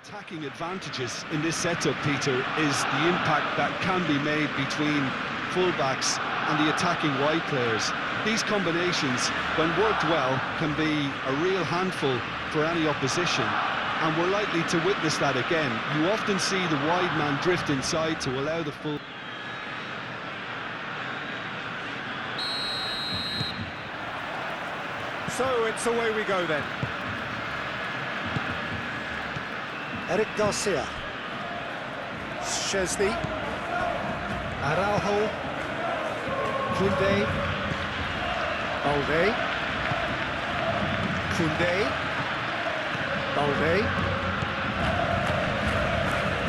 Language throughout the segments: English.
Attacking advantages in this setup, Peter, is the impact that can be made between fullbacks and the attacking wide players. These combinations, when worked well, can be a real handful for any opposition, and we're likely to witness that again. You often see the wide man drift inside to allow the full... So it's away we go then. Eric Garcia, Szczesny, Araujo, Koundé, Balde, Koundé, Balde,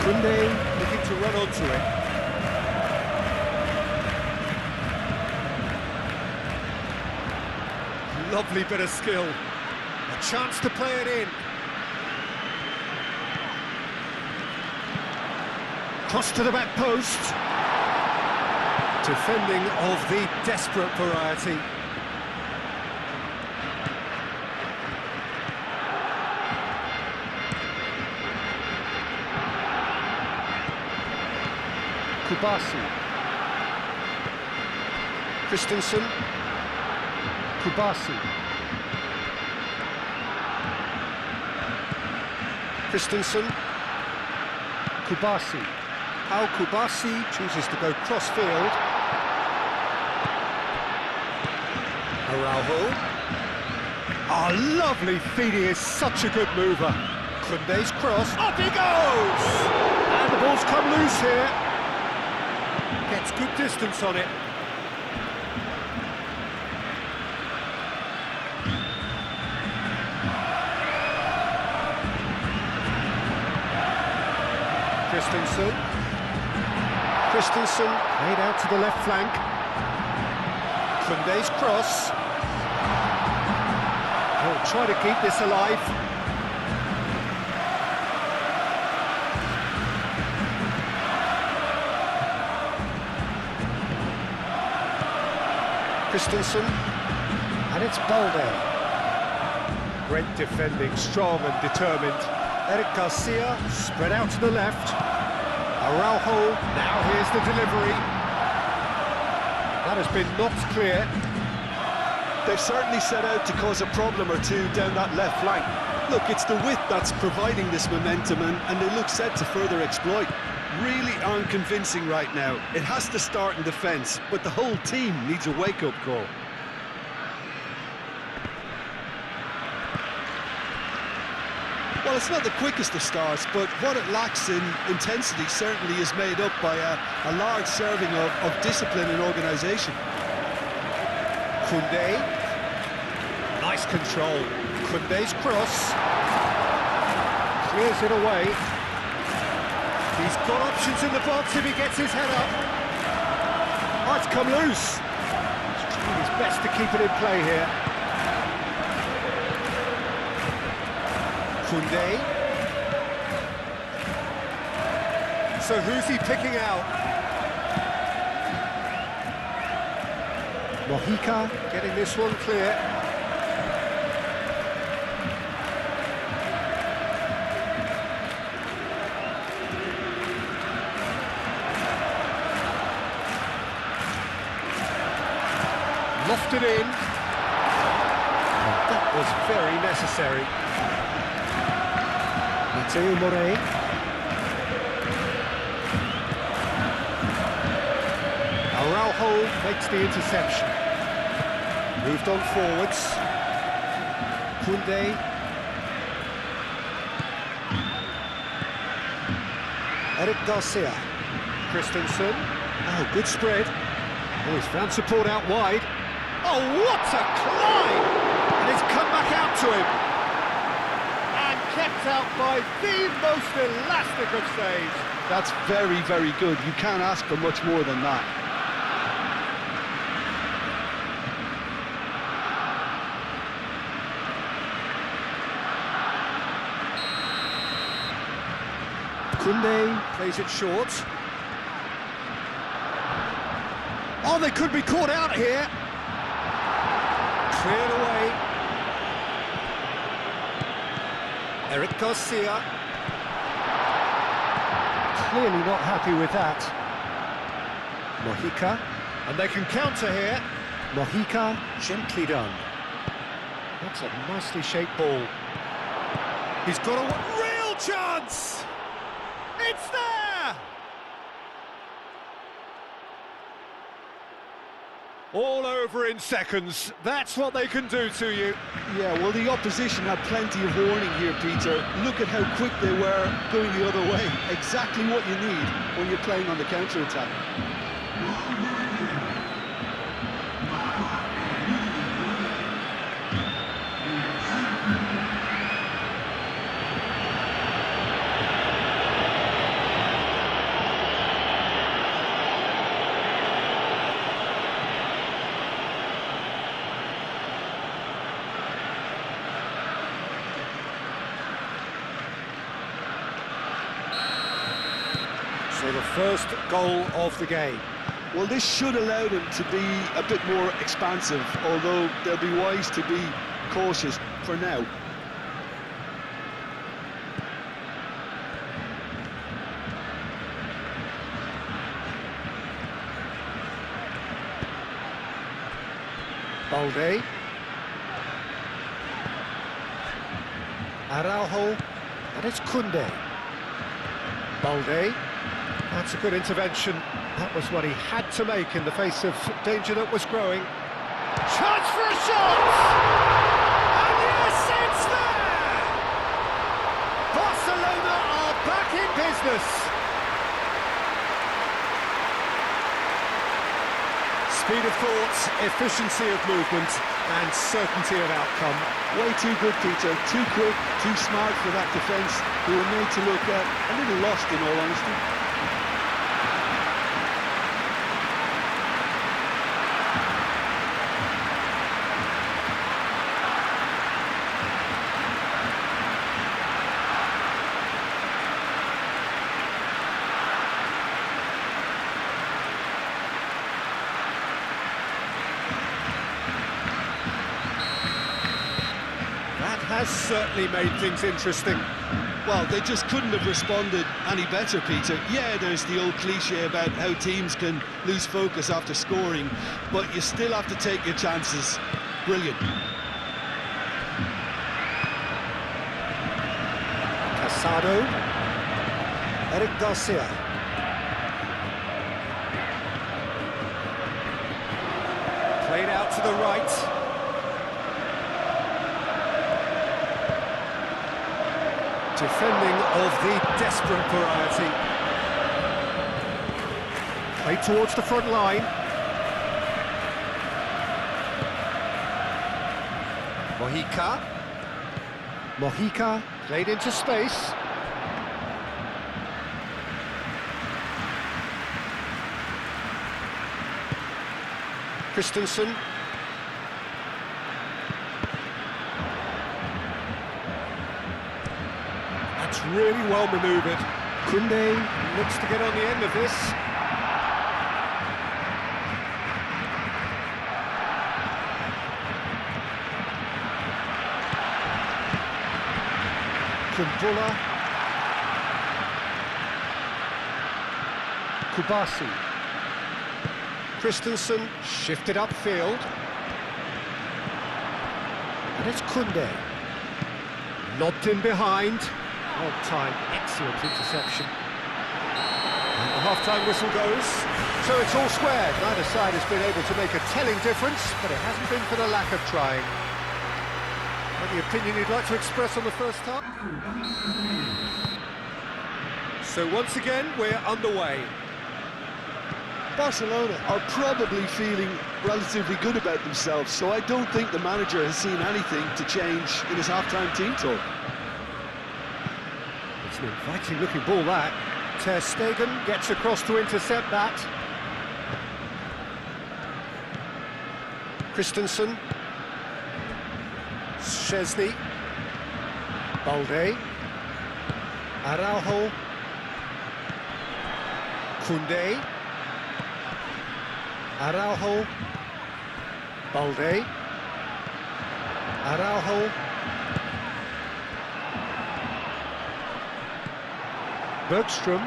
Koundé looking to run onto it. Lovely bit of skill, a chance to play it in. Cross to the back post. Defending of the desperate variety. Kubasi. Christensen. Kubasi. Christensen. Kubasi. How Kubasi chooses to go cross-field. Araujo. Oh, lovely feed, he is such a good mover. Koundé's cross, up he goes! And the ball's come loose here. Gets good distance on it. Christensen laid out to the left flank. Koundé's cross. He'll try to keep this alive. Christensen, and it's Balde. Great defending, strong and determined. Eric Garcia spread out to the left. Araujo, now here's the delivery. That has been knocked clear. They've certainly set out to cause a problem or two down that left flank. Look, it's the width that's providing this momentum, and they look set to further exploit. Really unconvincing right now. It has to start in defence, but the whole team needs a wake-up call. Well, it's not the quickest of starts, but what it lacks in intensity certainly is made up by a large serving of discipline and organisation. Koundé, nice control. Koundé's cross, clears it away. He's got options in the box if he gets his head up. Oh, it's come loose. He's trying his best to keep it in play here. Koundé. So who's he picking out? Mojica getting this one clear. Lofted in. Oh, that was very necessary. Mateo Morey. Araujo makes the interception. Moved on forwards. Koundé. Eric Garcia. Christensen. Oh, good spread. Oh, he's found support out wide. Oh, what a climb! And it's come back out to him. And kept out by the most elastic of saves. That's very, very good. You can't ask for much more than that. Koundé plays it short. Oh, they could be caught out here. Cleared away. Eric Garcia. clearly not happy with that. Mojica, and they can counter here. Mojica, gently done. That's a nicely shaped ball. He's got a real chance! It's there! All over in seconds. That's what they can do to you. Yeah, well, the opposition had plenty of warning here, Peter. Look at how quick they were going the other way. Exactly what you need when you're playing on the counter-attack. So the first goal of the game. Well, this should allow them to be a bit more expansive, although they'll be wise to be cautious for now. Balde. Araujo, and it's Koundé. Balde, that's a good intervention. That was what he had to make in the face of danger that was growing. Chance for a shot! And yes, it's there! Barcelona are back in business. Speed of thought, efficiency of movement, and certainty of outcome. Way too good, Peter. Too quick, too smart for that defence. They were made to look a little lost, in all honesty. Has certainly made things interesting. Well, they just couldn't have responded any better, Peter. Yeah, there's the old cliche about how teams can lose focus after scoring, but you still have to take your chances. Brilliant. Casado. Eric Garcia. Played out to the right. Defending of the desperate variety. Played towards the front line. Mojica. Mojica played into space. Christensen. Really well manoeuvred. Koundé looks to get on the end of this. Kumbulla. Kubasi. Christensen shifted upfield. And it's Koundé. Lobbed in behind. On time, excellent interception. And the half-time whistle goes. So it's all squared. Neither side has been able to make a telling difference, but it hasn't been for the lack of trying. Any opinion you'd like to express on the first half? So once again, we're underway. Barcelona are probably feeling relatively good about themselves, so I don't think the manager has seen anything to change in his half-time team talk. It's an inviting looking ball, that. Ter Stegen gets across to intercept that. Christensen. Szczesny. Balde. Araujo. Koundé. Araujo. Balde. Araujo. Bergstrom.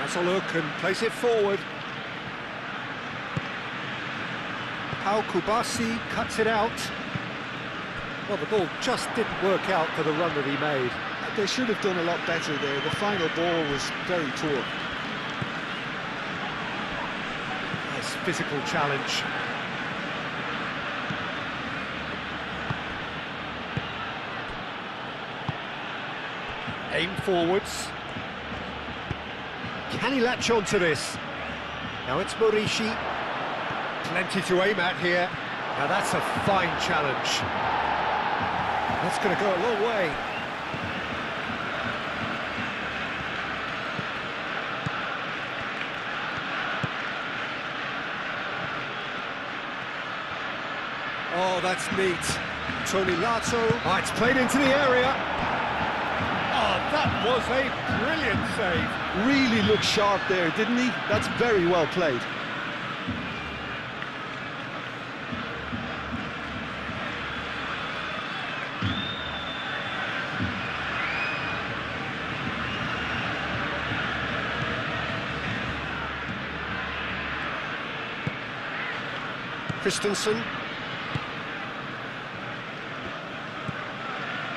Has a look and plays it forward. Pau Kubasi cuts it out. Well, the ball just didn't work out for the run that he made. They should have done a lot better there. The final ball was very poor. Nice physical challenge. Aim forwards. Can he latch on to this? Now it's Morishi. Plenty to aim at here. Now that's a fine challenge. That's going to go a long way. Oh, that's neat. Tony Lato. Oh, it's played into the area. Oh, that was a brilliant save. Really looked sharp there, didn't he? That's very well played. Christensen.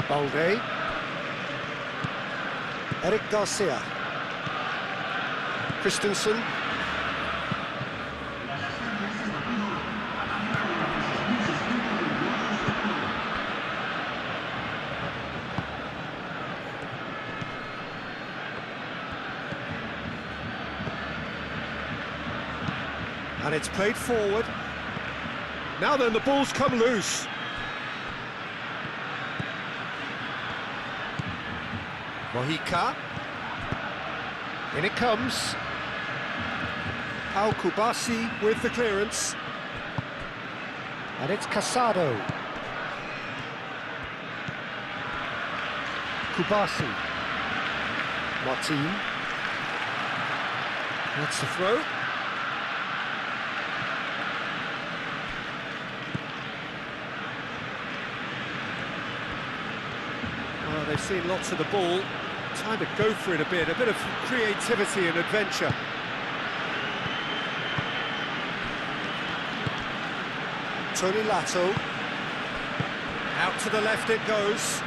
Balde. Eric Garcia. Christensen. And it's played forward. Now then, the ball's come loose. Mojica. In it comes. Pau Kubasi with the clearance. And it's Casado. Kubasi. Martin. That's the throw. Well, they've seen lots of the ball. Time to go for it a bit of creativity and adventure. Tony Lato. Out to the left it goes.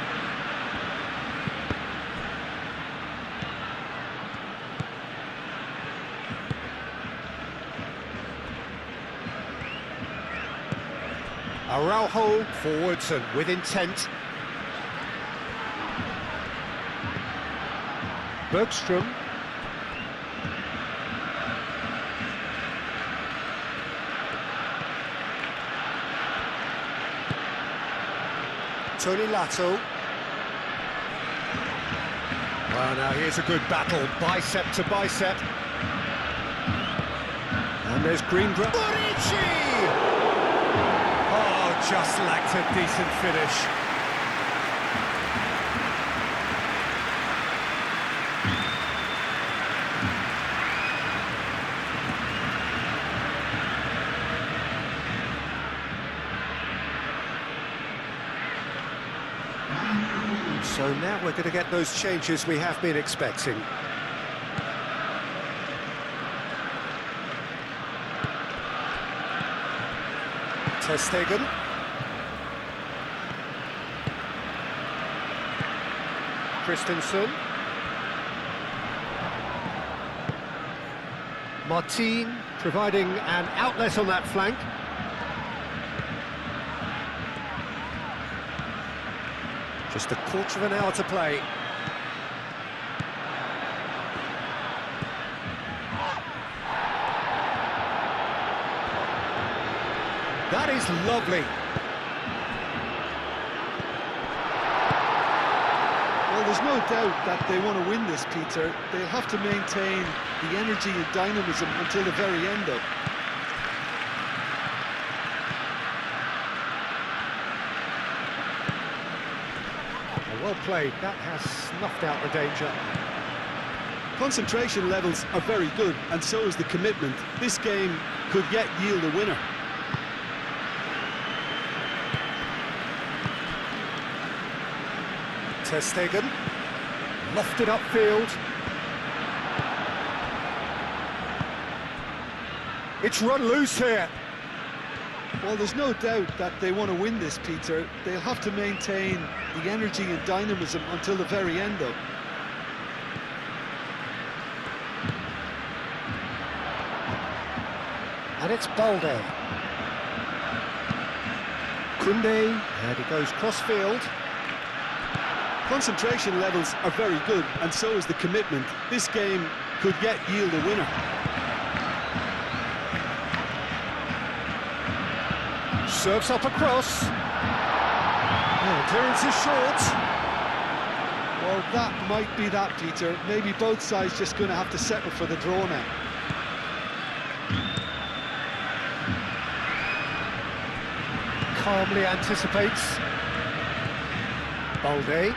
Araujo forwards and with intent. Bergstrom. Tony Lato. Well, now here's a good battle, bicep to bicep. And there's Greengrass. Morici! Oh, just lacked a decent finish. So now we're going to get those changes we have been expecting. Ter Stegen. Christensen. Martin providing an outlet on that flank. Just a quarter of an hour to play. That is lovely. Well, there's no doubt that they want to win this, Peter. They'll have to maintain the energy and dynamism until the very end, though. Well played, that has snuffed out the danger. Concentration levels are very good, and so is the commitment. This game could yet yield a winner. Ter Stegen, lofted upfield. It's run loose here. Well, there's no doubt that they want to win this, Peter. They'll have to maintain the energy and dynamism until the very end, though. And it's Balde. Koundé, and he goes cross-field. Concentration levels are very good, and so is the commitment. This game could yet yield a winner. Serves up across. Oh, clearance is short. Well, that might be that, Peter. Maybe both sides just going to have to settle for the draw now. Calmly anticipates. Balde.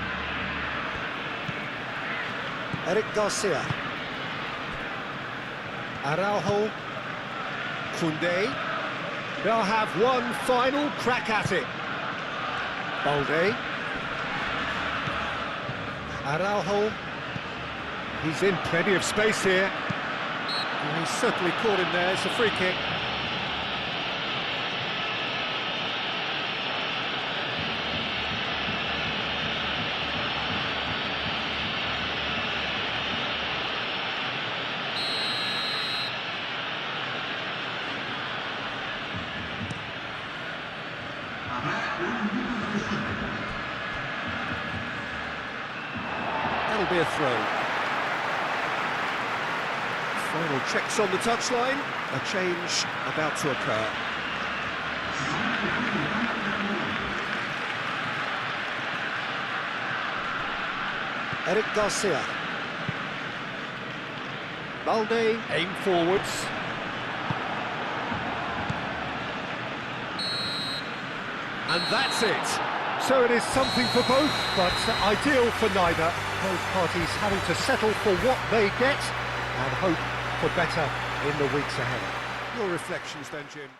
Eric Garcia. Araujo. Koundé. They'll have one final crack at it. Balde. Araujo. He's in plenty of space here. And he's certainly caught him there. It's a free kick. That'll be a throw. Final checks on the touchline. A change about to occur. Eric Garcia. Balde, aim forwards. And that's it. So it is something for both, but ideal for neither. Both parties having to settle for what they get and hope for better in the weeks ahead. Your reflections then, Jim?